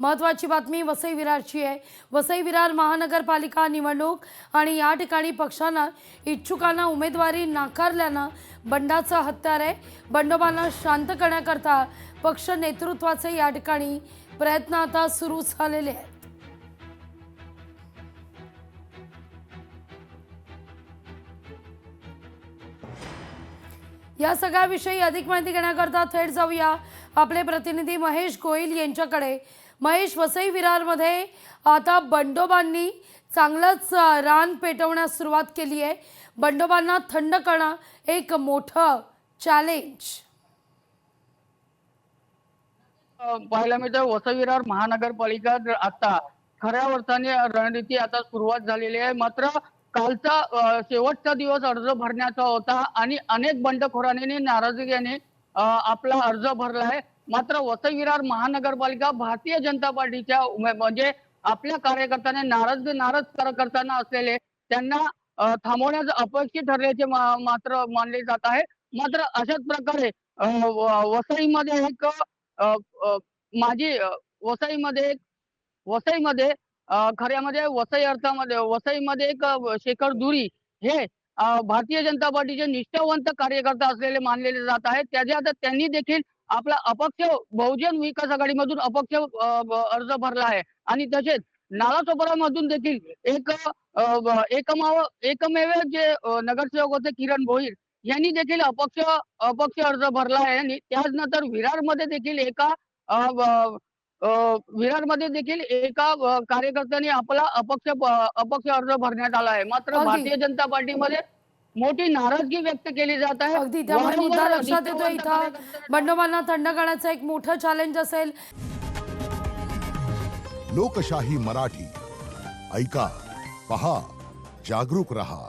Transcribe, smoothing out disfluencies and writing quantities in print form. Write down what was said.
महत्त्वाची बातमी वसई विरारची आहे। वसई विरार महानगरपालिका निवडणूक आणि या ठिकाणी पक्षांना इच्छुकांना उमेदवारी नाकारल्यानं बंडाचं हत्यार आहे। बंडोबांना शांत करण्याकरता पक्ष नेतृत्वाचे या ठिकाणी प्रयत्न आता सुरू झालेले आहेत। या सगळ्याविषयी अधिक माहिती घेण्याकरता थेट जाऊया आपले प्रतिनिधी महेश गोयल यांच्याकडे। महेश, वसई विरारमध्ये आता बंडोबांनी चांगलंच रान पेटवण्यास सुरुवात केली आहे। बंडोबांना थंड करणं एक मोठं चॅलेंज। पाहायला मिळतं वसई विरार महानगरपालिका आता खऱ्या अर्थाने रणनीती आता सुरुवात झालेली आहे। मात्र कालचा शेवटचा दिवस अर्ज भरण्याचा होता आणि अनेक बंडखोरांनी नाराजगीने आपला अर्ज भरला आहे। मात्र वसई विरार महानगरपालिका भारतीय जनता पार्टीच्या म्हणजे आपल्या कार्यकर्त्यांना नाराज कार्यकर्त्यांना असलेले त्यांना थांबवण्यास अपेक्षित ठरल्याचे मात्र मानले जात आहे। मात्र अशाच प्रकारे वसईमध्ये एक माझी वसईमध्ये वसईमध्ये खऱ्यामध्ये वसई अर्थामध्ये वसईमध्ये एक शेखर दुरी हे भारतीय जनता पार्टीचे निष्ठावंत कार्यकर्ता असलेले मानलेले जात आहेत। त्याच्यात त्यांनी देखील आपला अपक्ष बहुजन विकास आघाडीमधून अपक्ष अर्ज भरला आहे आणि तसेच नालासोपारामधून देखील एकमेव जे नगरसेवक होते किरण भोईर यांनी देखील अपक्ष अर्ज भरला आहे आणि त्यानंतर विरारमध्ये देखील एका कार्यकर्त्याने आपला अपक्ष अर्ज भरण्यात आला आहे। मात्र भारतीय जनता पार्टीमध्ये मोठी नाराजगी व्यक्त केली जात आहे। अगदी त्यामुळे मुद्दा लक्षात येतो इथं बंडोबांना थंड करण्याचं एक मोठं चॅलेंज असेल। लोकशाही मराठी ऐका, पहा, जागरूक रहा।